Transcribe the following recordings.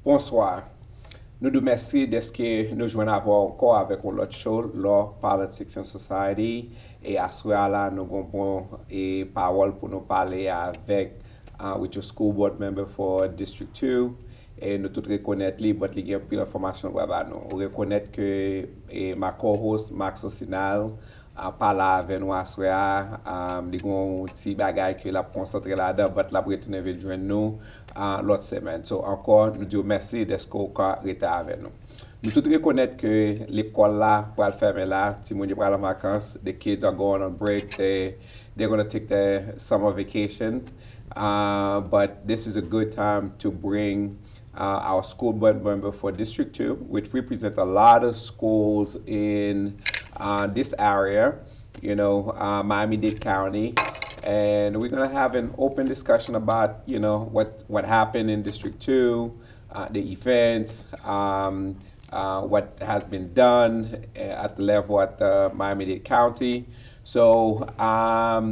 Bonsoir. Nous nous remercions de ce que nous jouons encore avec notre show, Law, Politics and Society. Et à ce moment-là, nous avons bon et parole pour nous parler avec with your school board member for District 2. Et nous tous reconnaître lui, but il y a plus d'informations pour nous. Reconnaître que ma co-host, Max Osinal, parle avec nous à ce moment-là. Il y a un petit bagage que la concentré là-dedans, but la retourner avec nous l'autre semaine. So encore, nous disons merci de ce qu'on a été avec nous. Nous tous reconnaître que l'école là, pour le fermer là, si nous sommes en vacances, the kids are going on break, they're going to take their summer vacation. But this is a good time to bring our school board member for District 2, which represent a lot of schools in this area, Miami-Dade County. And we're going to have an open discussion about, what happened in District 2, the events, what has been done at the level at Miami-Dade County. So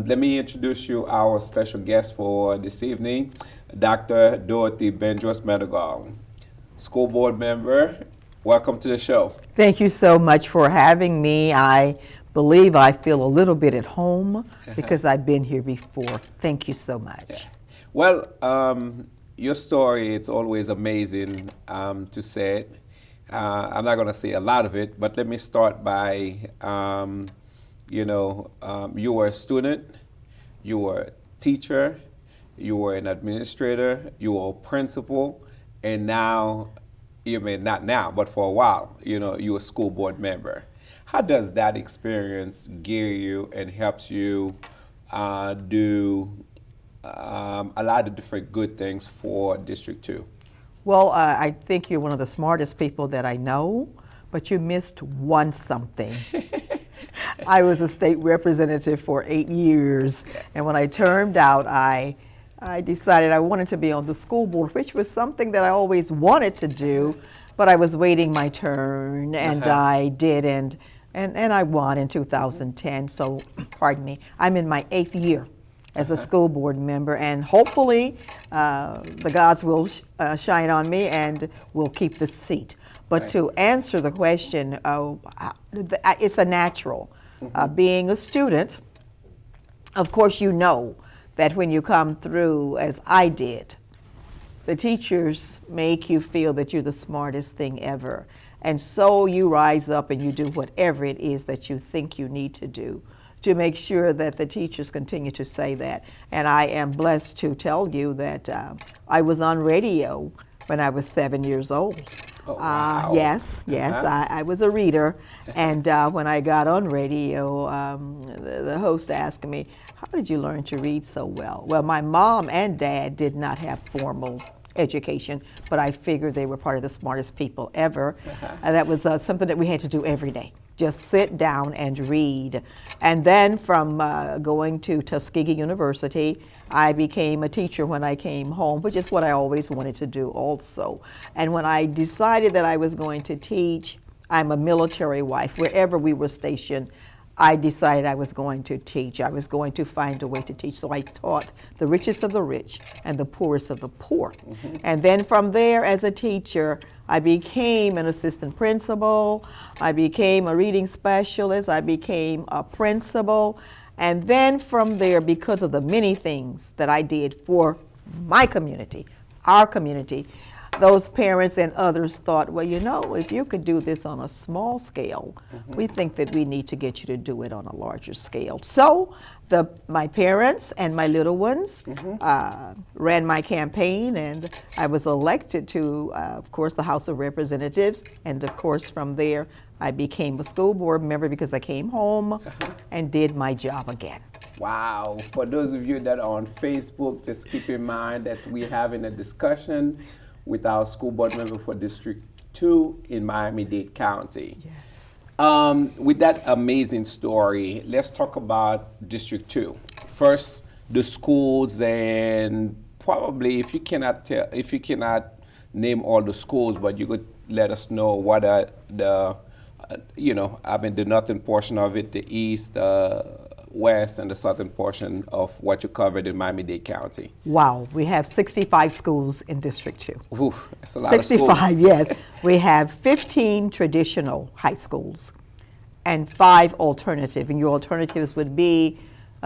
let me introduce you our special guest for this evening, Dr. Dorothy Bendross Mindigall, school board member. Welcome to the show. Thank you so much for having me. I believe I feel a little bit at home because I've been here before. Thank you so much. Yeah. Well, your story, it's always amazing to say it. I'm not going to say a lot of it, but let me start by, you were a student, you were a teacher, you were an administrator, you were a principal, and now, not now, but for a while, you're a school board member. How does that experience gear you and helps you do a lot of different good things for District 2? Well, I think you're one of the smartest people that I know, but you missed one something. I was a state representative for 8 years, and when I termed out, I decided I wanted to be on the school board, which was something that I always wanted to do, but I was waiting my turn, and I did, and I won in 2010, so, pardon me, I'm in my 8th year as a school board member, and hopefully the gods will shine on me and will keep the seat. But to answer the question, it's a natural. Being a student, of course you know that when you come through, as I did, the teachers make you feel that you're the smartest thing ever. And so you rise up and you do whatever it is that you think you need to do to make sure that the teachers continue to say that. And I am blessed to tell you that I was on radio when I was 7 years old. Oh, wow. Yes, I was a reader, and when I got on radio, the host asked me, how did you learn to read so well? Well, my mom and dad did not have formal education, but I figured they were part of the smartest people ever. And that was something that we had to do every day. Just sit down and read. And then from going to Tuskegee University, I became a teacher when I came home, which is what I always wanted to do also. And when I decided that I was going to teach, I'm a military wife. Wherever we were stationed, I decided I was going to teach. I was going to find a way to teach. So I taught the richest of the rich and the poorest of the poor. And then from there, as a teacher, I became an assistant principal. I became a reading specialist. I became a principal. And then from there, because of the many things that I did for my community, our community, those parents and others thought, well, if you could do this on a small scale, we think that we need to get you to do it on a larger scale. So my parents and my little ones ran my campaign, and I was elected to, of course, the House of Representatives. And of course, from there, I became a school board member because I came home and did my job again. Wow. For those of you that are on Facebook, just keep in mind that we're having a discussion with our school board member for District 2 in Miami-Dade County. Yes. With that amazing story, let's talk about District 2. First, the schools, and probably if you cannot name all the schools, but you could let us know what are the, the northern portion of it, the east, southwest and the southern portion of what you covered in Miami-Dade County? Wow, we have 65 schools in District 2. Ooh, that's a lot of schools. 65, yes. We have 15 traditional high schools and 5 alternative. And your alternatives would be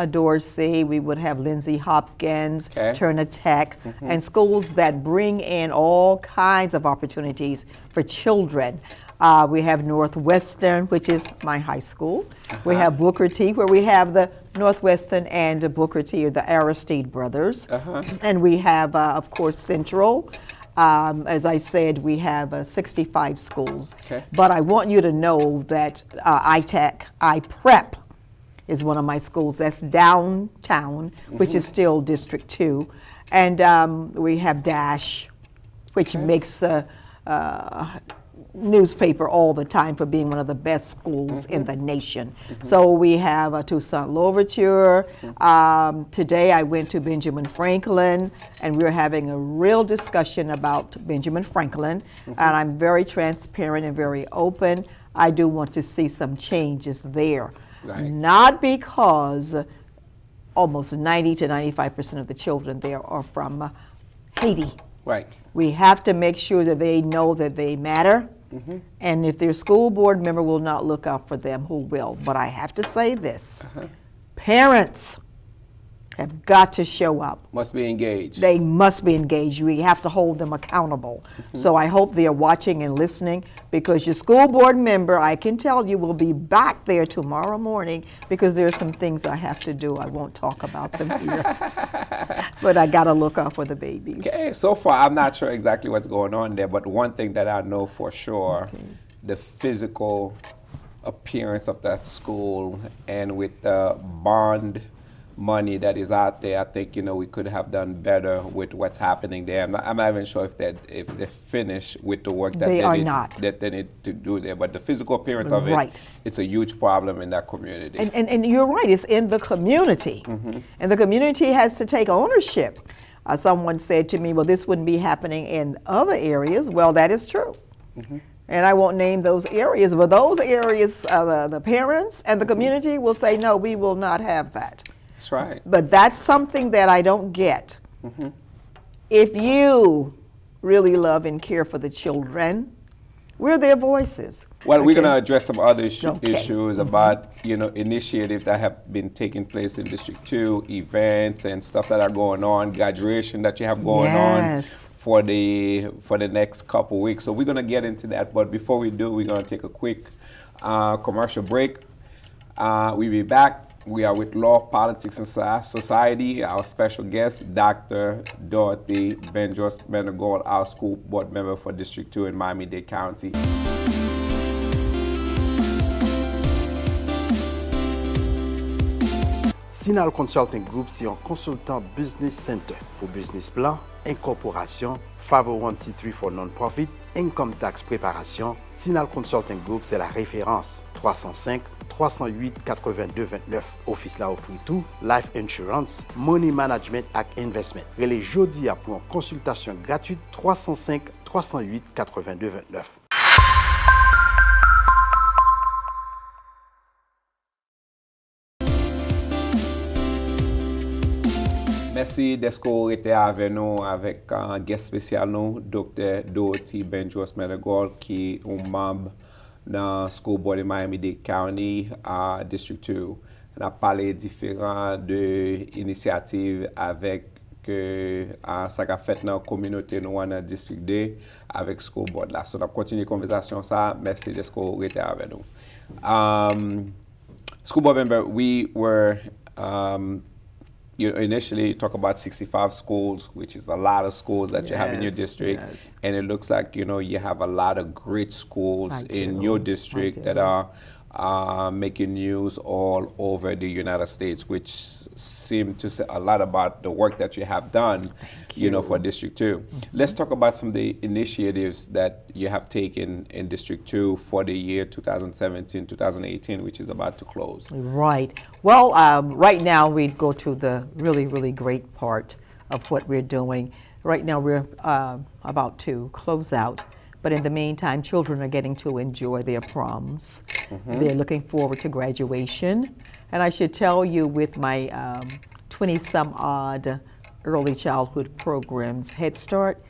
Dorsey, we would have Lindsay Hopkins, Okay. Turner Tech, and schools that bring in all kinds of opportunities for children. We have Northwestern, which is my high school. We have Booker T, where we have the Northwestern and Booker T, or the Aristide brothers. And we have, of course, Central. As I said, we have 65 schools. Okay. But I want you to know that iPrep is one of my schools. That's downtown, which is still District 2. And we have Dash, which makes newspaper all the time for being one of the best schools in the nation. So we have Toussaint Louverture. Today I went to Benjamin Franklin, and we were having a real discussion about Benjamin Franklin. And I'm very transparent and very open. I do want to see some changes there. Right. Not because almost 90 to 95% of the children there are from Haiti. Right. We have to make sure that they know that they matter. And if their school board member will not look out for them, who will? But I have to say this. Parents have got to show up. Must be engaged. They must be engaged. We have to hold them accountable. So I hope they are watching and listening, because your school board member, I can tell you, will be back there tomorrow morning, because there are some things I have to do. I won't talk about them here. But I got to look out for the babies. Okay, so far I'm not sure exactly what's going on there, but one thing that I know for sure, the physical appearance of that school, and with the bond money that is out there, I think, we could have done better with what's happening there. I'm not even sure if they're finished with the work that they need to do there. But the physical appearance of it, it's a huge problem in that community. And you're right, it's in the community. And the community has to take ownership. Someone said to me, well, this wouldn't be happening in other areas. Well, that is true. And I won't name those areas, but those areas, the parents and the community will say, no, we will not have that. That's right. But that's something that I don't get. If you really love and care for the children, we're their voices. Well, we're going to address some other issues about, initiatives that have been taking place in District 2, events and stuff that are going on, graduation that you have going on for the next couple weeks. So we're going to get into that. But before we do, we're going to take a quick commercial break. We'll be back. We are with Law, Politics, and Society. Our special guest, Dr. Dorothy Bendross, Mindigall, our school board member for District 2 in Miami-Dade County. Sinal Consulting Group, c'est un consultant business center pour business plan, incorporation, 501c3 for non-profit, income tax préparation. Sinal Consulting Group, c'est la référence. 305 308 82 29. Office là offre tout, life insurance, money management et investment. Relais jodi pour une consultation gratuite 305 308 82 29. Merci d'être été avec nous avec un guest spécial, nous, Dr. Dorothy Bendross Mindigall, qui est un membre dans School Board de Miami-Dade County, District 2. On a parlé différentes initiatives avec ça qu'a fait dans la communauté nous dans District 2 avec School Board là. So on a continué la conversation ça. Merci d'être été avec nous. School Board member, we were initially you talk about 65 schools, which is a lot of schools that you have in your district. And it looks like, you have a lot of great schools in your district that are making news all over the United States, which seem to say a lot about the work that you have done, for District 2. Let's talk about some of the initiatives that you have taken in District 2 for the year 2017-2018, which is about to close. Right. Well, right now we go to the really, really great part of what we're doing. Right now we're about to close out. But in the meantime, children are getting to enjoy their proms. They're looking forward to graduation. And I should tell you, with my 20-some-odd early childhood programs, Head Start,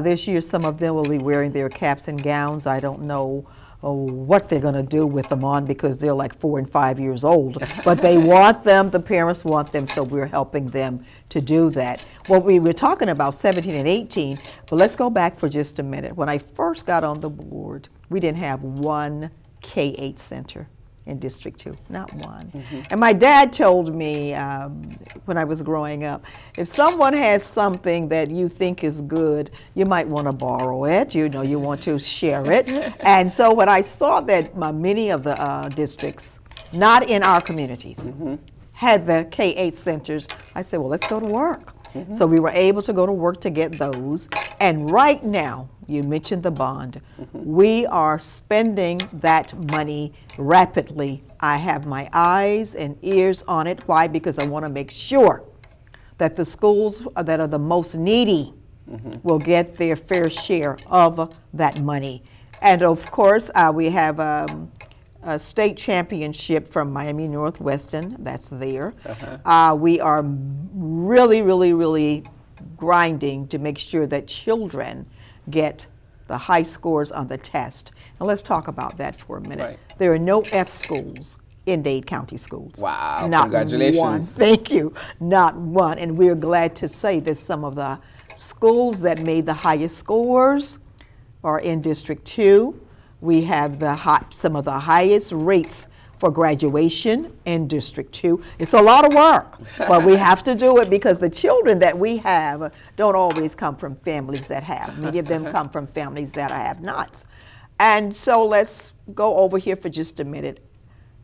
this year some of them will be wearing their caps and gowns. I don't know what they're going to do with them on, because they're like 4 and 5 years old. But they want them, the parents want them, so we're helping them to do that. Well, we were talking about 17 and 18, but let's go back for just a minute. When I first got on the board, we didn't have one K-8 center in District 2, not one. And my dad told me when I was growing up, if someone has something that you think is good, you might want to borrow it, you know, you want to share it. And so when I saw that many of the districts, not in our communities, had the K-8 centers, I said, well, let's go to work. So we were able to go to work to get those. And right now, you mentioned the bond, we are spending that money rapidly. I have my eyes and ears on it. Why? Because I want to make sure that the schools that are the most needy will get their fair share of that money. And of course, we have a state championship from Miami Northwestern, that's there. We are really grinding to make sure that children get the high scores on the test. And let's talk about that for a minute. Right. There are no F schools in Dade County schools. Wow, not congratulations. One. Thank you, not one. And we're glad to say that some of the schools that made the highest scores are in District 2. We have some of the highest rates for graduation in District 2. It's a lot of work, but we have to do it because the children that we have don't always come from families that have. Many of them come from families that have not. And so let's go over here for just a minute.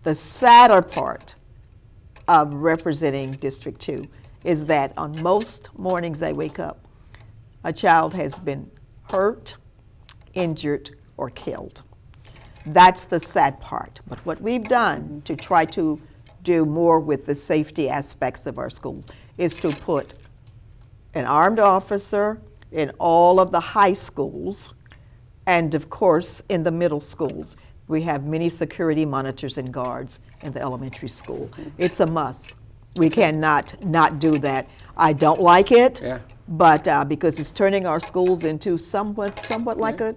The sadder part of representing District 2 is that on most mornings I wake up, a child has been hurt, injured, or killed. That's the sad part. But what we've done to try to do more with the safety aspects of our school is to put an armed officer in all of the high schools, and of course in the middle schools. We have many security monitors and guards in the elementary school. It's a must. We cannot not do that. I don't like it, but because it's turning our schools into somewhat like a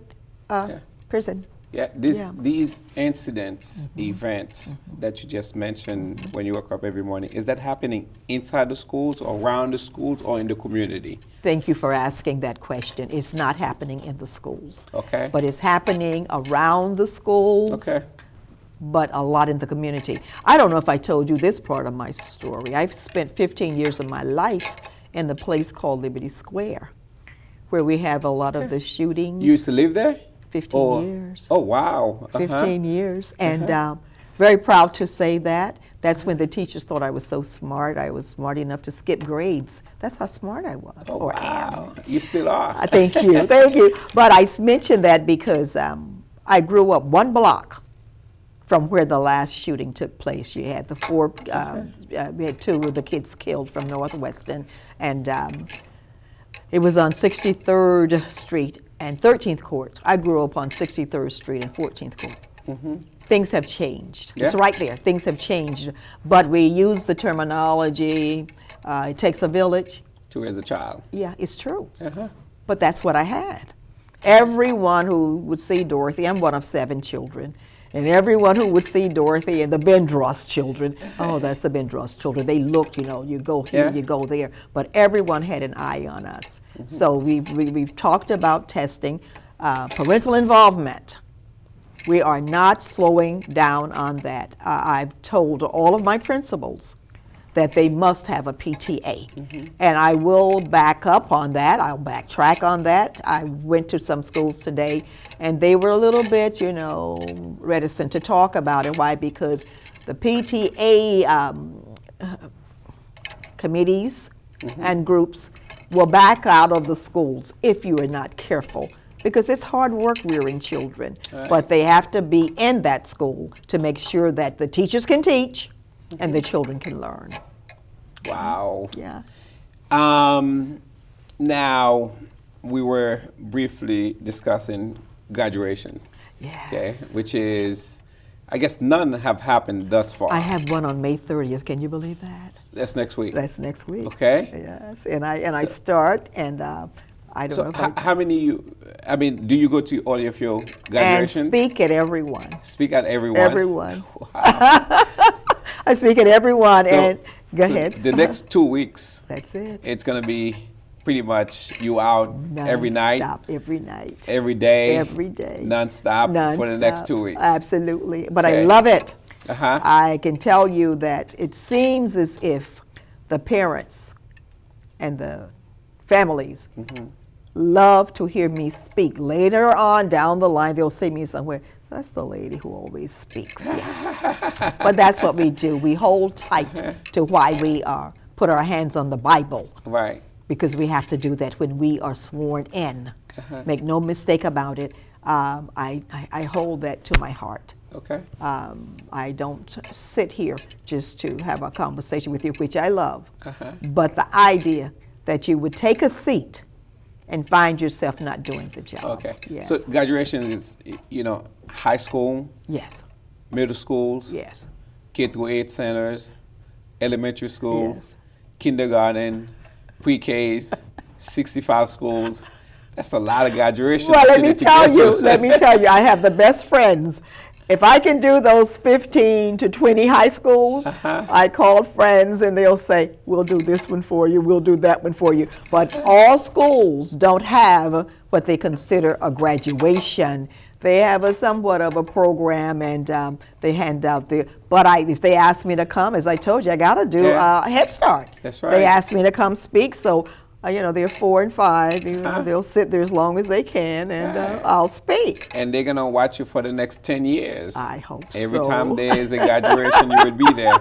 prison. Yeah, these incidents, events that you just mentioned when you wake up every morning, is that happening inside the schools, or around the schools, or in the community? Thank you for asking that question. It's not happening in the schools. Okay. But it's happening around the schools. Okay. But a lot in the community. I don't know if I told you this part of my story. I've spent 15 years of my life in the place called Liberty Square, where we have a lot of the shootings. You used to live there? 15 years. Oh, wow. 15 years. And very proud to say that. That's when the teachers thought I was so smart. I was smart enough to skip grades. That's how smart I was, or am. You still are. Thank you, thank you. But I mentioned that because I grew up one block from where the last shooting took place. You had we had 2 of the kids killed from Northwestern, and it was on 63rd Street and 13th Court. I grew up on 63rd Street and 14th Court. Things have changed. It's right there. Things have changed. But we use the terminology, it takes a village. To raise a child. Yeah, it's true. But that's what I had. Everyone who would see Dorothy, I'm one of 7 children, and everyone who would see Dorothy and the Bendross children, oh, that's the Bendross children. They looked, you go here, you go there. But everyone had an eye on us. So we've talked about testing, parental involvement. We are not slowing down on that. I've told all of my principals that they must have a PTA. And I will back up on that. I'll backtrack on that. I went to some schools today, and they were a little bit, reticent to talk about it. Why? Because the PTA committees and groups will back out of the schools if you are not careful. Because it's hard work rearing children, but they have to be in that school to make sure that the teachers can teach and the children can learn. Wow. Yeah. Now, we were briefly discussing graduation. Yes. Okay, which is I guess none have happened thus far. I have one on May 30th. Can you believe that? That's next week. That's next week. Okay. Yes, and I start, and I don't So know if how many do you go to all of your and graduations? speak at everyone. Speak at everyone? Everyone. Wow. I speak at everyone, So- and go so ahead. The next 2 weeks, That's it. it's going to be pretty much you out every night, Non-stop, every night. every day, Every day. non-stop for the next Non-stop. 2 weeks. Absolutely. But I Okay. love it. Uh-huh. I can tell you that it seems as if the parents and the families Mm-hmm. love to hear me speak. Later on down the line, they'll see me somewhere. That's the lady who always speaks. Yeah. But that's what we do. We hold tight to why we put our hands on the Bible. Right. Because we have to do that when we are sworn in. Make no mistake about it. I hold that to my heart. Okay. I don't sit here just to have a conversation with you, which I love. But the idea that you would take a seat and find yourself not doing the job. Okay. Yes. So graduation is, high school, Yes. middle schools, Yes. K-8 centers, elementary schools, Yes. kindergarten, pre-Ks, 65 schools. That's a lot of graduation. Well, let me to get tell you, I have the best friends. If I can do those 15 to 20 high schools, I call friends and they'll say, we'll do this one for you, we'll do that one for you. But all schools don't have what they consider a graduation. They have a somewhat of a program, and they hand out but if they ask me to come, as I told you, I got to do Head Start. That's right. They ask me to come speak, so they're 4 and 5. They'll sit there as long as they can, and I'll speak. And they're going to watch you for the next 10 years. I hope Every so. time there is a graduation, you would be there.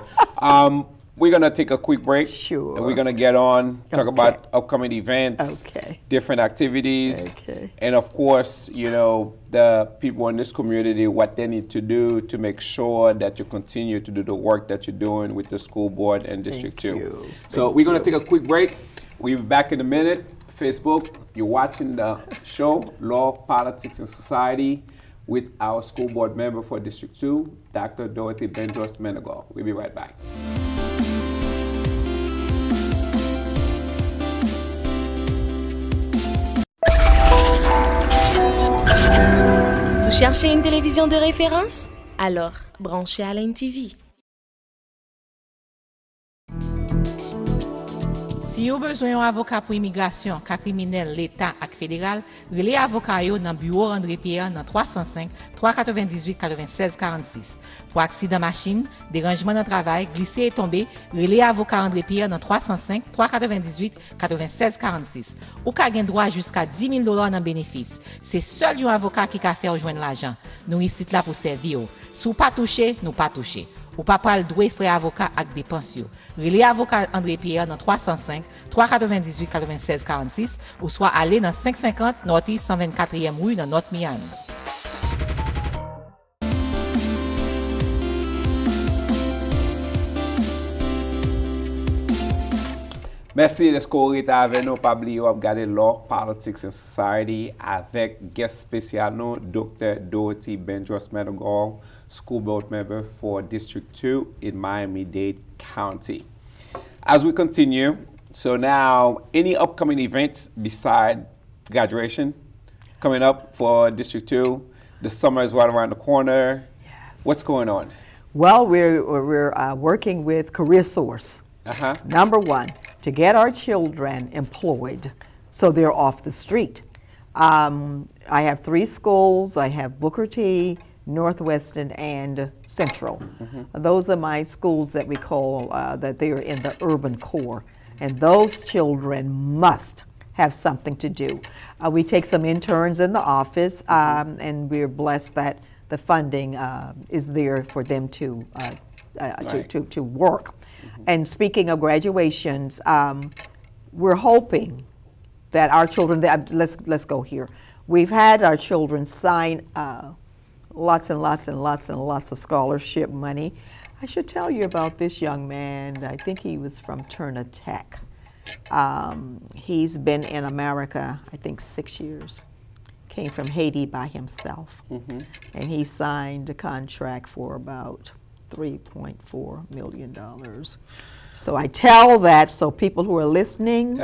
We're going to take a quick break. Sure. And we're going to get on, talk Okay. about upcoming events, Okay. different activities. Okay. And of course, the people in this community, what they need to do to make sure that you continue to do the work that you're doing with the school board and District 2. you. So we're going to take a quick break. We'll be back in a minute. Facebook, you're watching the show, Law, Politics, and Society, with our school board member for District 2, Dr. Dorothy Bendross Mindigall. We'll be right back. Vous cherchez une télévision de référence? Alors, branchez à Line TV. Si vous avez besoin d'un avocat pour immigration, cas criminel, l'État et fédéral, relais avocat dans le bureau André Pierre dans 305 398 96 46. Pour accident machine, dérangement dans le travail, glisser et tomber, relais avocat André Pierre dans 305 398 96 46. Ou ka gen droit jusqu'à $10,000 dans bénéfice. C'est seul un avocat qui peut faire joindre l'argent. Nous ici là pour servir. Si vous pas touché, nous pas touché. Ou pas pral doué frais avocat avec des pensions. Relais avocat André Pierre dans 305 398 96 46 ou soit aller dans 550 Northeast 124e rue dans North Miami. Merci d'être reta avec nous. Pas oublier de regarder Law, Politics and Society avec guest spécial nous, Dr. Dorothy Bendross Mindigall, School Board Member for District 2 in Miami-Dade County. As we continue, so now, any upcoming events beside graduation coming up for District 2? The summer is right around the corner. Yes. What's going on? Well, we're working with Career Source. Number one, to get our children employed so they're off the street. I have 3 schools. I have Booker T, Northwestern, and Central. Those are my schools that we call that they are in the urban core. And those children must have something to do. We take some interns in the office, and we're blessed that the funding is there for them to work. And speaking of graduations, we're hoping that our children, let's go here. We've had our children sign lots and lots and lots and lots of scholarship money. I should tell you about this young man. I think he was from Turner Tech. He's been in America, I think, 6 years. came from Haiti by himself. And he signed a contract for about $3.4 million. So I tell that so people who are listening,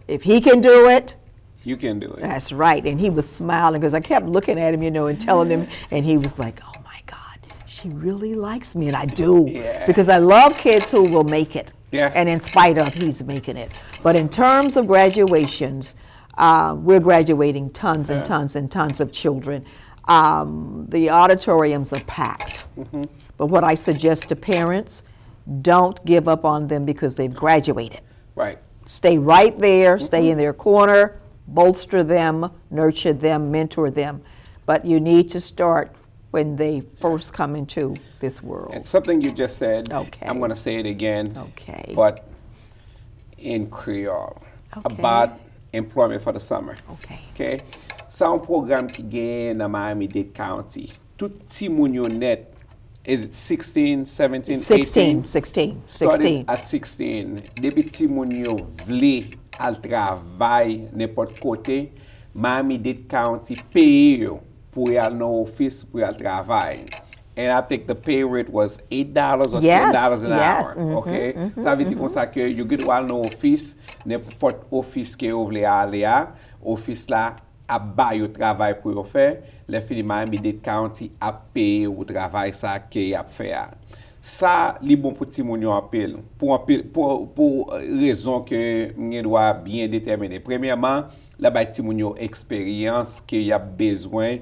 if he can do it, you can do it. that's right. And he was smiling because I kept looking at him, you know, and telling him, and he was like, oh my God, she really likes me. And I do, because I love kids who will make it. And in spite of, he's making it. But in terms of graduations, we're graduating tons and tons and tons of children. The auditoriums are packed. But what I suggest to parents, don't give up on them because they've graduated. Right. Stay right there, stay in their corner, bolster them, nurture them, mentor them. But you need to start when they first come into this world. And something you just said, Okay. I'm going to say it again, Okay. but in Creole, Okay. about employment for the summer. Okay. Okay? Sa un programme ki gen nan Miami-Dade County. Tout ti moun yo net, is it 16, 17, 18? 16. Started at 16. Depi ti moun yo vle al travay nepot kote, Miami-Dade County pay yo pou yal nan office pou yal travay. And I think the pay rate was $8 or $10 an hour. Okay? Sa ve di kon sa ke yo get wal nan office, nepot office ke yo vle ale a, office la ap ba yo travay pou yo fe, le fini Miami-Dade County ap pay yo travay sa ke ap fe a. Sa li bon pou ti moun yo apel, pou rezon ke mwen dwa bien determine. Premièrement, la bay ti moun yo eksperyans ke y ap bezwen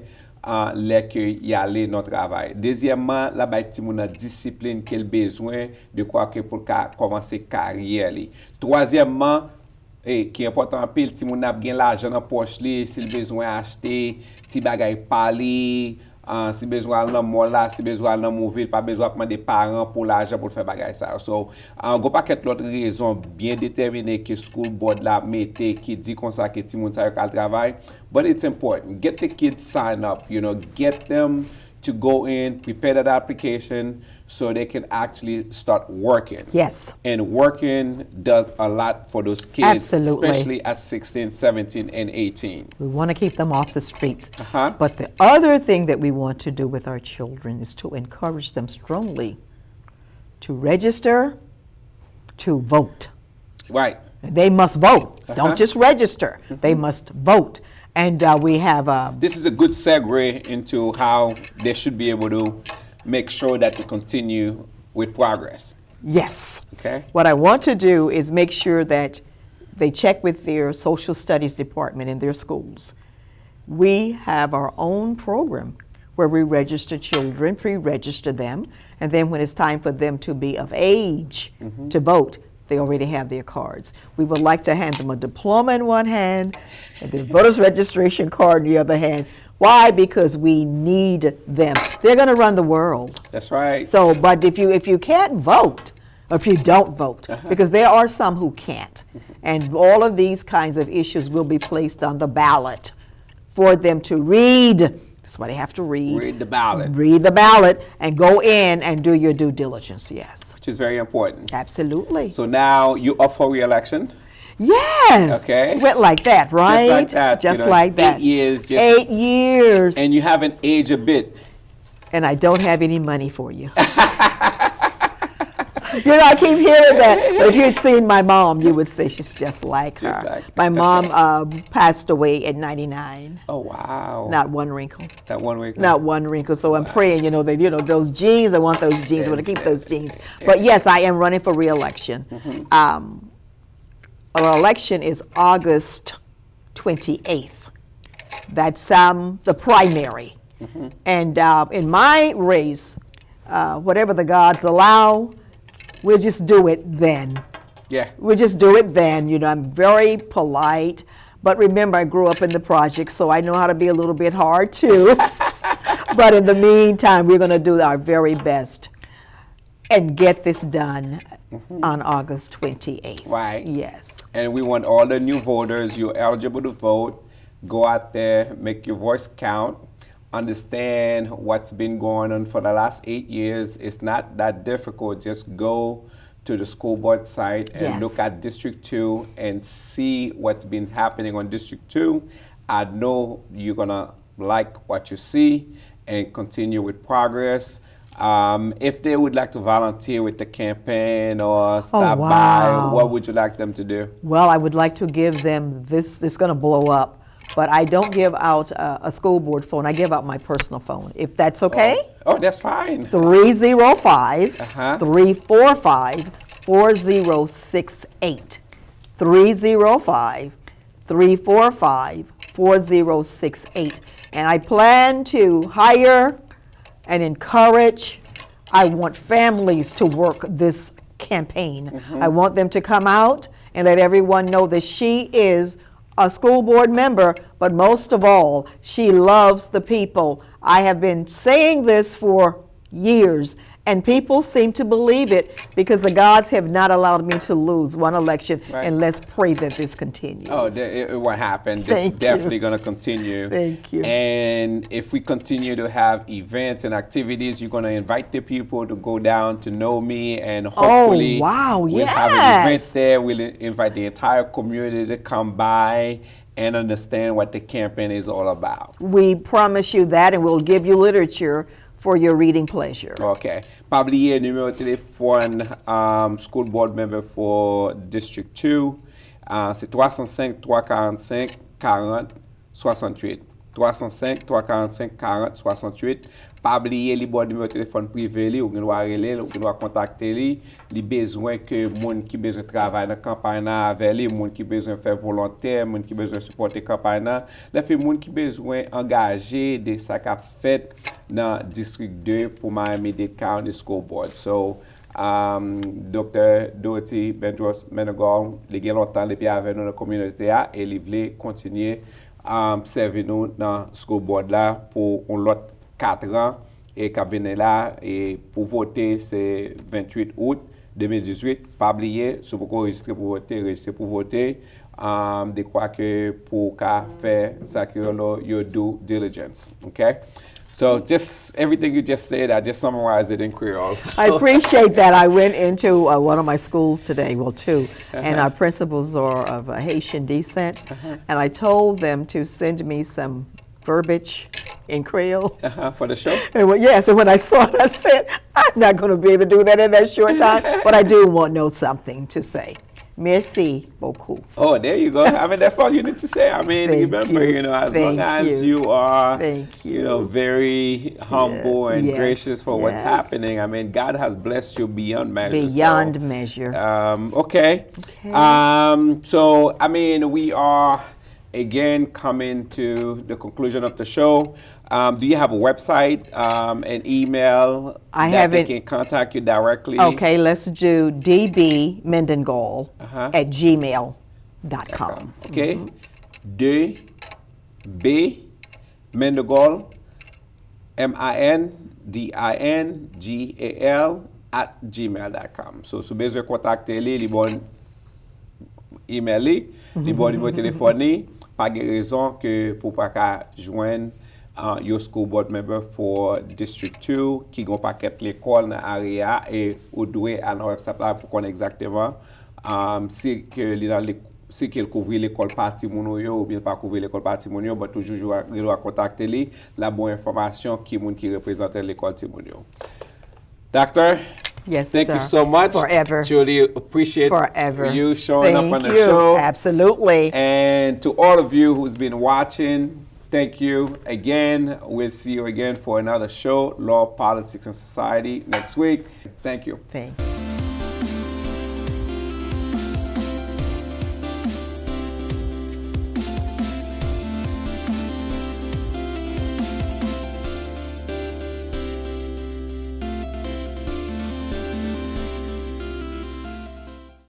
lè ke y ale non travay. Deuxièmement, la bay ti moun a discipline ke l bezwen de kwa ke pou ka komanse karyer li. Troisièmement, qui est important pile, ti moun ap gen l'argent dans poche li, s'il besoin acheter, ti bagay pali, si besoin nan mall là, si besoin nan mouville, pas besoin prendre des parents pour l'argent pour faire bagay ça. So, go paquet l'autre raison bien déterminée que school board là mette qui dit comme ça que ti moun sa yo kal travail, but it's important. Get the kids sign up, you know, get them to go in, prepare that application so they can actually start working. Yes. And working does a lot for those kids, Absolutely. especially at 16, 17, and 18. We want to keep them off the streets. But the other thing that we want to do with our children is to encourage them strongly to register, to vote. Right. They must vote. Don't just register. They must vote. And we have This is a good segue into how they should be able to make sure that they continue with progress. Yes. Okay. What I want to do is make sure that they check with their social studies department in their schools. We have our own program where we register children, pre-register them, and then when it's time for them to be of age to vote, they already have their cards. We would like to hand them a diploma in one hand and the voter's registration card in the other hand. Why? Because we need them. They're going to run the world. That's right. So, but if you can't vote, or if you don't vote, because there are some who can't, and all of these kinds of issues will be placed on the ballot for them to read. That's why they have to read. Read the ballot. Read the ballot and go in and do your due diligence, yes. Which is very important. Absolutely. So now you up for re-election? Yes. Okay. Went like that, right? Just like that. Just you know, like that. 8 years. 8 years. And you haven't aged a bit. And I don't have any money for you. You know, I keep hearing that. But if you'd seen my mom, you would say she's just like her. Just like my mom passed away at 99. Oh, wow. Not one wrinkle. That one week. Not one wrinkle. So I'm praying, you know, that those genes, I want those genes. I want to keep those genes. But yes, I am running for re-election. Our election is August 28th. That's the primary. And in my race, whatever the gods allow, we'll just do it then. Yeah. We'll just do it then. You know, I'm very polite. But remember, I grew up in the project, so I know how to be a little bit hard too. But in the meantime, we're going to do our very best and get this done on August 28th. Right. Yes. And we want all the new voters, you're eligible to vote. Go out there, make your voice count. Understand what's been going on for the last 8 years. It's not that difficult. Just go to the school board site and look at District 2 and see what's been happening on District 2. I know you're gonna like what you see and continue with progress. If they would like to volunteer with the campaign or stop by, what would you like them to do? Well, I would like to give them this. This is going to blow up, but I don't give out a school board phone. I give out my personal phone, if that's okay. Oh, that's fine. 305 345 4068. 305 345 4068. And I plan to hire and encourage. I want families to work this campaign. I want them to come out and let everyone know that she is a school board member, but most of all, she loves the people. I have been saying this for years, and people seem to believe it because the gods have not allowed me to lose one election. Right. And let's pray that this continues. Oh, what happened? This is definitely going to continue. Thank you. And if we continue to have events and activities, you're going to invite the people to go down to know me, and hopefully we'll have an event there. We'll invite the entire community to come by and understand what the campaign is all about. We promise you that, and we'll give you literature for your reading pleasure. OK. Publier numéro de téléphone school board member for District 2. C'est 305 345 40 68. 305 345 40 68. Pas oublier li bon numéro de téléphone privé li, ou gen doit relé, ou gen doit contacter li besoin que moun qui besoin travailler dans campagne avec li, moun qui besoin faire volontaire, moun qui besoin supporter campagne là, la fait moun qui besoin engager de ça qu'a fait dans district 2 pour Miami-Dade County School Board. So Dr. Dorothy Bendross Mindigall, li gen longtemps li pi avec nous dans la communauté et li vle continuer servir nous dans school board là pour un lot 4 ans et qui vient là et pour voter c'est 28 août 2018. Pas oublier, si vous enregistrer pour voter, de quoi que pour faire ça que your due diligence, okay? So just everything you just said, I just summarized it in Creole. So. I appreciate that. I went into one of my schools today, well, two, and our principals are of Haitian descent, and I told them to send me some verbiage in Creole. For the show? And yes, and when I saw it, I said, I'm not going to be able to do that in that short time, but I do want to know something to say. Merci beaucoup. Oh, there you go. I mean, that's all you need to say. I mean, remember, you know, as long as you are, you know, very humble and gracious for what's happening. I mean, God has blessed you beyond measure. Beyond measure. Okay. So, I mean, we are, again, coming to the conclusion of the show. Do you have a website, an email that they can contact you directly? Okay, let's do dbmendingall at gmail.com. Okay, DB Mindigall, MINDINGAL at gmail.com. So, si besoin contacter li bon email li bon numéro téléphone, pas de raison que pour pas joindre your school board member for District 2 qui gon paquet l'école dans area et ou doué à notre website là pour connaître exactement si que si qu'il couvre l'école parti moun yo ou bien pas couvrir l'école parti moun yo, mais toujours doit contacter li la bonne information qui moun qui représente l'école ti moun yo. Doctor, yes, thank you so much. Forever. Truly appreciate you showing up on the show. Absolutely. And to all of you who's been watching, thank you again. We'll see you again for another show, Law, Politics, and Society, next week. Thank you. Thank you.